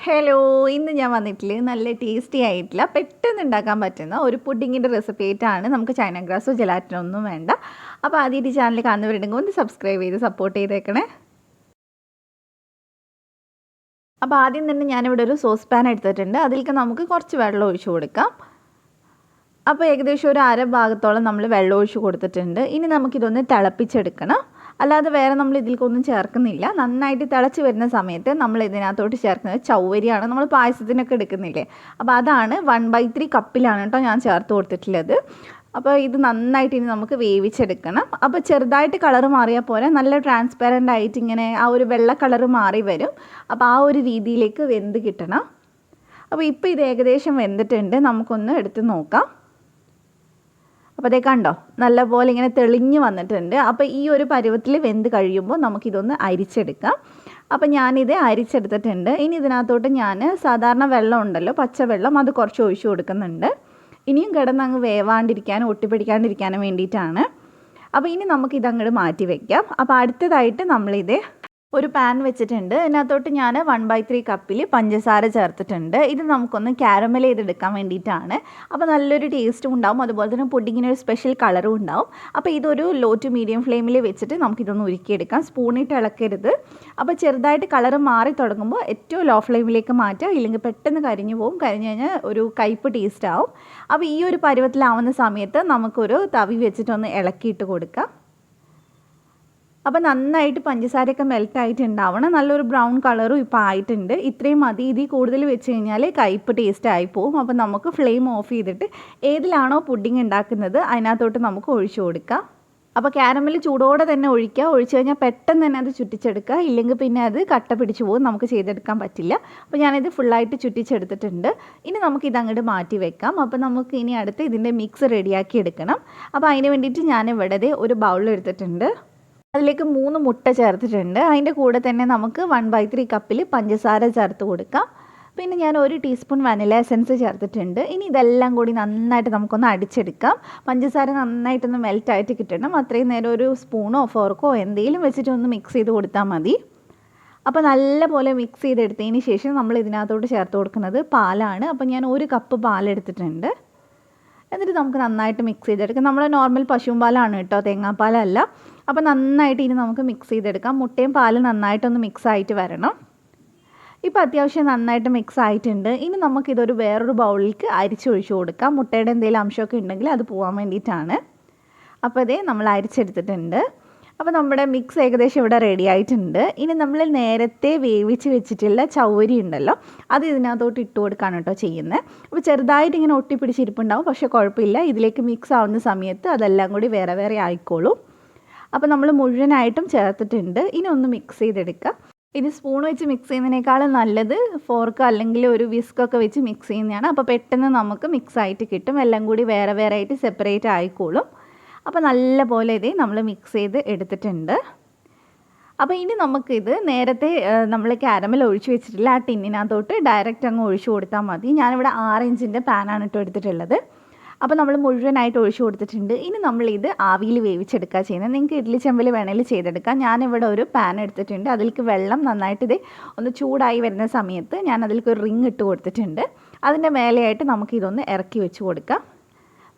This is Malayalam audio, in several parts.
ഹലോ, ഇന്ന് ഞാൻ വന്നിട്ടില്ല നല്ല ടേസ്റ്റി ആയിട്ടുള്ള പെട്ടെന്ന് ഉണ്ടാക്കാൻ പറ്റുന്ന ഒരു പുഡിങ്ങിൻ്റെ റെസിപ്പി ആയിട്ടാണ്. നമുക്ക് ചൈന ഗ്രാസോ ജെലാറ്റിനോ ഒന്നും വേണ്ട. അപ്പോൾ ആദ്യം ഈ ചാനൽ കാണുന്നവരുണ്ടെങ്കിൽ ഒന്ന് സബ്സ്ക്രൈബ് ചെയ്ത് സപ്പോർട്ട് ചെയ്തേക്കണേ. അപ്പോൾ ആദ്യം തന്നെ ഞാനിവിടെ ഒരു സോസ് പാൻ എടുത്തിട്ടുണ്ട്. അതിലേക്ക് നമുക്ക് കുറച്ച് വെള്ളം ഒഴിച്ചു കൊടുക്കാം. അപ്പോൾ ഏകദേശം ഒരു അര ഭാഗത്തോളം നമ്മൾ വെള്ളം ഒഴിച്ച് കൊടുത്തിട്ടുണ്ട്. ഇനി നമുക്കിതൊന്ന് തിളപ്പിച്ചെടുക്കണം. അല്ലാതെ വേറെ നമ്മൾ ഇതിലേക്കൊന്നും ചേർക്കുന്നില്ല. നന്നായിട്ട് തിളച്ച് വരുന്ന സമയത്ത് നമ്മൾ ഇതിനകത്തോട്ട് ചേർക്കുന്നത് ചൗവരിയാണ്. നമ്മൾ പായസത്തിനൊക്കെ എടുക്കുന്നില്ലേ, അപ്പോൾ അതാണ് 1/3 കപ്പിലാണ് കേട്ടോ ഞാൻ ചേർത്ത് കൊടുത്തിട്ടുള്ളത്. അപ്പോൾ ഇത് നന്നായിട്ട് ഇനി നമുക്ക് വേവിച്ചെടുക്കണം. അപ്പോൾ ചെറുതായിട്ട് കളറ് മാറിയാൽ പോലെ നല്ല ട്രാൻസ്പെറൻ്റ് ആയിട്ട് ഇങ്ങനെ ആ ഒരു വെള്ള കളറ് മാറി വരും. അപ്പോൾ ആ ഒരു രീതിയിലേക്ക് വെന്ത് കിട്ടണം. അപ്പോൾ ഇപ്പോൾ ഇത് ഏകദേശം വെന്തിട്ടുണ്ട്. നമുക്കൊന്ന് എടുത്ത് നോക്കാം. അപ്പോൾ അതേ കണ്ടോ, നല്ലപോലെ ഇങ്ങനെ തെളിഞ്ഞ് വന്നിട്ടുണ്ട്. അപ്പോൾ ഈ ഒരു പരുവത്തിൽ വെന്ത് കഴിയുമ്പോൾ നമുക്കിതൊന്ന് അരിച്ചെടുക്കാം. അപ്പോൾ ഞാനിത് അരിച്ചെടുത്തിട്ടുണ്ട്. ഇനി ഇതിനകത്തോട്ട് ഞാൻ സാധാരണ വെള്ളം ഉണ്ടല്ലോ, പച്ചവെള്ളം, അത് കുറച്ച് ഒഴിച്ചു കൊടുക്കുന്നുണ്ട്. ഇനിയും കിടന്നങ്ങ് വേവാണ്ടിരിക്കാനും ഒട്ടിപ്പിടിക്കാണ്ടിരിക്കാനും വേണ്ടിയിട്ടാണ്. അപ്പോൾ ഇനി നമുക്കിതങ്ങോട്ട് മാറ്റി വയ്ക്കാം. അപ്പോൾ അടുത്തതായിട്ട് നമ്മളിത് ഒരു പാൻ വെച്ചിട്ടുണ്ട്. ഇതിനകത്തോട്ട് ഞാൻ 1/3 കപ്പിൽ പഞ്ചസാര ചേർത്തിട്ടുണ്ട്. ഇത് നമുക്കൊന്ന് കാരമൽ ചെയ്തെടുക്കാൻ വേണ്ടിയിട്ടാണ്. അപ്പോൾ നല്ലൊരു ടേസ്റ്റും ഉണ്ടാവും, അതുപോലെ തന്നെ പുഡിങ്ങിനൊരു സ്പെഷ്യൽ കളറും ഉണ്ടാവും. അപ്പോൾ ഇതൊരു ലോ ടു മീഡിയം ഫ്ലെയിമിൽ വെച്ചിട്ട് നമുക്കിതൊന്ന് ഉരുക്കിയെടുക്കാം. സ്പൂണിട്ട് ഇളക്കരുത്. അപ്പോൾ ചെറുതായിട്ട് കളറ് മാറി തുടങ്ങുമ്പോൾ ഏറ്റവും ലോ ഫ്ലെയിമിലേക്ക് മാറ്റുക, ഇല്ലെങ്കിൽ പെട്ടെന്ന് കരിഞ്ഞു പോകും. കരിഞ്ഞു കഴിഞ്ഞാൽ ഒരു കയ്പ്പ് ടേസ്റ്റ് ആവും. അപ്പോൾ ഈ ഒരു പരുവത്തിലാവുന്ന സമയത്ത് നമുക്കൊരു തവി വെച്ചിട്ടൊന്ന് ഇളക്കിയിട്ട് കൊടുക്കാം. അപ്പോൾ നന്നായിട്ട് പഞ്ചസാരയൊക്കെ മെൽറ്റായിട്ടുണ്ടാവണം. നല്ലൊരു ബ്രൗൺ കളറും ഇപ്പോൾ ആയിട്ടുണ്ട്. ഇത്രയും മതി. ഇതിൽ കൂടുതൽ വെച്ച് കഴിഞ്ഞാൽ കയ്പ്പ് ടേസ്റ്റ് ആയിപ്പോവും. അപ്പോൾ നമുക്ക് ഫ്ലെയിം ഓഫ് ചെയ്തിട്ട് ഏതിലാണോ പുഡിങ് ഉണ്ടാക്കുന്നത് അതിനകത്തോട്ട് നമുക്ക് ഒഴിച്ചു കൊടുക്കാം. അപ്പോൾ കാരമൽ ചൂടോടെ തന്നെ ഒഴിക്കുക. ഒഴിച്ചു കഴിഞ്ഞാൽ പെട്ടെന്ന് തന്നെ അത് ചുറ്റിച്ചെടുക്കുക, ഇല്ലെങ്കിൽ പിന്നെ അത് കട്ട പിടിച്ചു പോകും, നമുക്ക് ചെയ്തെടുക്കാൻ പറ്റില്ല. അപ്പോൾ ഞാനിത് ഫുള്ളായിട്ട് ചുറ്റിച്ചെടുത്തിട്ടുണ്ട്. ഇനി നമുക്കിത് അങ്ങോട്ട് മാറ്റി വെക്കാം. അപ്പോൾ നമുക്ക് ഇനി അടുത്ത് ഇതിൻ്റെ മിക്സ് റെഡിയാക്കി എടുക്കണം. അപ്പോൾ അതിന് വേണ്ടിയിട്ട് ഞാനിവിടെ ഒരു ബൗൾ എടുത്തിട്ടുണ്ട്. അതിലേക്ക് 3 മുട്ട ചേർത്തിട്ടുണ്ട്. അതിൻ്റെ കൂടെ തന്നെ നമുക്ക് 1/3 കപ്പിൽ പഞ്ചസാര ചേർത്ത് കൊടുക്കാം. പിന്നെ ഞാൻ 1 ടീസ്പൂൺ വനില എസൻസ് ചേർത്തിട്ടുണ്ട്. ഇനി ഇതെല്ലാം കൂടി നന്നായിട്ട് നമുക്കൊന്ന് അടിച്ചെടുക്കാം. പഞ്ചസാര നന്നായിട്ടൊന്ന് മെൽറ്റായിട്ട് കിട്ടണം. അത്രയും നേരം ഒരു സ്പൂണോ ഫോർക്കോ എന്തെങ്കിലും വെച്ചിട്ട് ഒന്ന് മിക്സ് ചെയ്ത് കൊടുത്താൽ മതി. അപ്പോൾ നല്ലപോലെ മിക്സ് ചെയ്തെടുത്തതിന് ശേഷം നമ്മൾ ഇതിനകത്തോട്ട് ചേർത്ത് കൊടുക്കുന്നത് പാലാണ്. അപ്പോൾ ഞാൻ 1 കപ്പ് പാലെടുത്തിട്ടുണ്ട്. എന്നിട്ട് നമുക്ക് നന്നായിട്ട് മിക്സ് ചെയ്തെടുക്കാം. നമ്മൾ നോർമൽ പശുവും പാലാണ് കേട്ടോ, തേങ്ങാപ്പാലല്ല. അപ്പോൾ നന്നായിട്ട് ഇനി നമുക്ക് മിക്സ് ചെയ്തെടുക്കാം. മുട്ടയും പാലും നന്നായിട്ടൊന്ന് മിക്സ് ആയിട്ട് വരണം. ഇപ്പോൾ അത്യാവശ്യം നന്നായിട്ട് മിക്സ് ആയിട്ടുണ്ട്. ഇനി നമുക്കിതൊരു വേറൊരു ബൗളിലേക്ക് അരിച്ചൊഴിച്ച് കൊടുക്കാം. മുട്ടയുടെ എന്തെങ്കിലും അംശമൊക്കെ ഉണ്ടെങ്കിൽ അത് പോകാൻ വേണ്ടിയിട്ടാണ്. അപ്പോൾ ഇതേ നമ്മൾ അരിച്ചെടുത്തിട്ടുണ്ട്. അപ്പോൾ നമ്മുടെ മിക്സ് ഏകദേശം ഇവിടെ റെഡി ആയിട്ടുണ്ട്. ഇനി നമ്മൾ നേരത്തെ വേവിച്ച് വെച്ചിട്ടുള്ള ചൗവരി ഉണ്ടല്ലോ, അത് ഇതിനകത്തോട്ട് ഇട്ട് കൊടുക്കുകയാണ് കേട്ടോ ചെയ്യുന്നത്. അപ്പോൾ ചെറുതായിട്ട് ഇങ്ങനെ ഒട്ടിപ്പിടിച്ചിരിപ്പുണ്ടാവും, പക്ഷേ കുഴപ്പമില്ല. ഇതിലേക്ക് മിക്സ് ആവുന്ന സമയത്ത് അതെല്ലാം കൂടി വേറെ വേറെ ആയിക്കോളും. അപ്പോൾ നമ്മൾ മുഴുവനായിട്ടും ചേർത്തിട്ടുണ്ട്. ഇനി ഒന്ന് മിക്സ് ചെയ്തെടുക്കുക. ഇനി സ്പൂൺ വെച്ച് മിക്സ് ചെയ്യുന്നതിനേക്കാളും നല്ലത് ഫോർക്ക് അല്ലെങ്കിൽ ഒരു വിസ്കൊക്കെ വെച്ച് മിക്സ് ചെയ്യുന്നതാണ്. അപ്പോൾ പെട്ടെന്ന് നമുക്ക് മിക്സ് ആയിട്ട് കിട്ടും. എല്ലാം കൂടി വേറെ വേറെ ആയിട്ട് സെപ്പറേറ്റ് ആയിക്കോളും. അപ്പോൾ നല്ല പോലെ ഇത് നമ്മൾ മിക്സ് ചെയ്ത് എടുത്തിട്ടുണ്ട്. അപ്പോൾ ഇനി നമുക്കിത് നേരത്തെ നമ്മൾ കാരമൽ ഒഴിച്ച് വെച്ചിട്ടില്ല ആ ടിന്നിനകത്തോട്ട് ഡയറക്റ്റ് അങ്ങ് ഒഴിച്ചു കൊടുത്താൽ മതി. ഞാനിവിടെ 6 ഇഞ്ചിൻ്റെ പാനാണ് ഇട്ട് എടുത്തിട്ടുള്ളത്. അപ്പോൾ നമ്മൾ മുഴുവനായിട്ട് ഒഴിച്ചു കൊടുത്തിട്ടുണ്ട്. ഇനി നമ്മളിത് ആവിയിൽ വേവിച്ചെടുക്കുക ചെയ്യുന്നത്. നിങ്ങൾക്ക് ഇഡ്ഡലി ചെമ്പിൽ വേണമെങ്കിൽ ചെയ്തെടുക്കാം. ഞാനിവിടെ ഒരു പാൻ എടുത്തിട്ടുണ്ട്. അതിലേക്ക് വെള്ളം നന്നായിട്ട് ഇത് ഒന്ന് ചൂടായി വരുന്ന സമയത്ത് ഞാൻ അതിലേക്ക് ഒരു റിങ് ഇട്ട് കൊടുത്തിട്ടുണ്ട്. അതിൻ്റെ മേലെയായിട്ട് നമുക്കിതൊന്ന് ഇറക്കി വെച്ച് കൊടുക്കാം.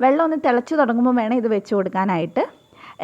വെള്ളം ഒന്ന് തിളച്ച് തുടങ്ങുമ്പോൾ വേണം ഇത് വെച്ച് കൊടുക്കാനായിട്ട്.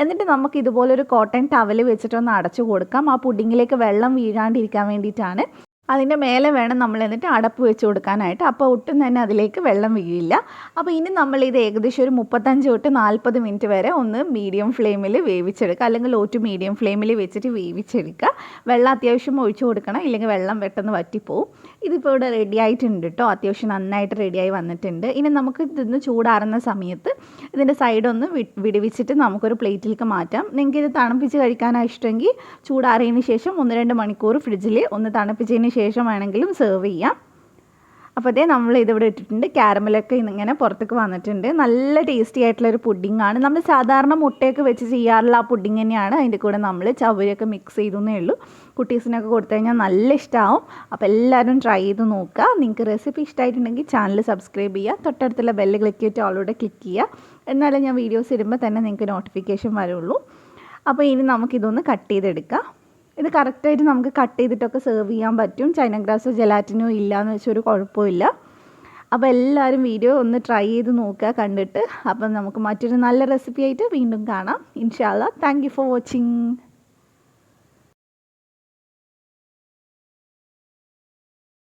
എന്നിട്ട് നമുക്ക് ഇതുപോലൊരു കോട്ടൺ ടവൽ വെച്ചിട്ടൊന്ന് അടച്ചു കൊടുക്കാം. ആ പുഡിങ്ങിലേക്ക് വെള്ളം വീഴാണ്ടിരിക്കാൻ വേണ്ടിയിട്ടാണ്. അതിൻ്റെ മേലെ വേണം നമ്മൾ എന്നിട്ട് അടപ്പ് വെച്ച് കൊടുക്കാനായിട്ട്. അപ്പോൾ ഒട്ടും തന്നെ അതിലേക്ക് വെള്ളം വീഴില്ല. അപ്പോൾ ഇനി നമ്മളിത് ഏകദേശം ഒരു 35 തൊട്ട് 40 മിനിറ്റ് വരെ ഒന്ന് മീഡിയം ഫ്ലെയിമിൽ വേവിച്ചെടുക്കുക, അല്ലെങ്കിൽ ലോ ടു മീഡിയം ഫ്ലെയിമിൽ വെച്ചിട്ട് വേവിച്ചെടുക്കുക. വെള്ളം അത്യാവശ്യം ഒഴിച്ചു കൊടുക്കണം, ഇല്ലെങ്കിൽ വെള്ളം പെട്ടെന്ന് വറ്റിപ്പോവും. ഇതിപ്പോൾ ഇവിടെ റെഡി ആയിട്ടുണ്ട് കേട്ടോ, അത്യാവശ്യം നന്നായിട്ട് റെഡിയായി വന്നിട്ടുണ്ട്. ഇനി നമുക്ക് ഇതൊന്ന് ചൂടാറുന്ന സമയത്ത് ഇതിൻ്റെ സൈഡൊന്ന് വിടുവിച്ചിട്ട് നമുക്കൊരു പ്ലേറ്റിലേക്ക് മാറ്റാം. നിങ്ങൾക്ക് ഇത് തണുപ്പിച്ച് കഴിക്കാനാണ് ഇഷ്ടമെങ്കിൽ ചൂടാറിയതിന് ശേഷം 1-2 മണിക്കൂർ ഫ്രിഡ്ജിൽ ഒന്ന് തണുപ്പിച്ചതിന് ശേഷം വേണമെങ്കിലും സെർവ് ചെയ്യാം. അപ്പോൾ അതേ നമ്മൾ ഇതിവിടെ ഇട്ടിട്ടുണ്ട്. കാരമലൊക്കെ ഇങ്ങനെ പുറത്തേക്ക് വന്നിട്ടുണ്ട്. നല്ല ടേസ്റ്റി ആയിട്ടുള്ളൊരു പുഡിങ്ങാണ്. നമ്മൾ സാധാരണ മുട്ടയൊക്കെ വെച്ച് ചെയ്യാറുള്ള ആ പുഡിങ് തന്നെയാണ്. അതിൻ്റെ കൂടെ നമ്മൾ ചവരിയൊക്കെ മിക്സ് ചെയ്തേ ഉള്ളൂ. കുട്ടീസിനൊക്കെ കൊടുത്തു കഴിഞ്ഞാൽ നല്ല ഇഷ്ടമാവും. അപ്പോൾ എല്ലാവരും ട്രൈ ചെയ്ത് നോക്കുക. നിങ്ങൾക്ക് റെസിപ്പി ഇഷ്ടമായിട്ടുണ്ടെങ്കിൽ ചാനൽ സബ്സ്ക്രൈബ് ചെയ്യുക. തൊട്ടടുത്തുള്ള ബെല്ല് ക്ലിക്ക് ചെയ്തിട്ട് ഓളോടെ ക്ലിക്ക് ചെയ്യുക. എന്നാലും ഞാൻ വീഡിയോസ് ഇടുമ്പോൾ തന്നെ നിങ്ങൾക്ക് നോട്ടിഫിക്കേഷൻ വരുള്ളൂ. അപ്പോൾ ഇനി നമുക്കിതൊന്ന് കട്ട് ചെയ്തെടുക്കാം. ഇത് കറക്റ്റായിട്ട് നമുക്ക് കട്ട് ചെയ്തിട്ടൊക്കെ സെർവ് ചെയ്യാൻ പറ്റും. ചൈന ഗ്രാസോ ജെലാറ്റിനോ ഇല്ലയെന്ന് വെച്ചാൽ ഒരു കുഴപ്പമില്ല. അപ്പോൾ എല്ലാവരും വീഡിയോ ഒന്ന് ട്രൈ ചെയ്ത് നോക്കുക കണ്ടിട്ട്. അപ്പം നമുക്ക് മറ്റൊരു നല്ല റെസിപ്പി ആയിട്ട് വീണ്ടും കാണാം ഇൻഷാ അല്ലാഹ്. Thank you for watching.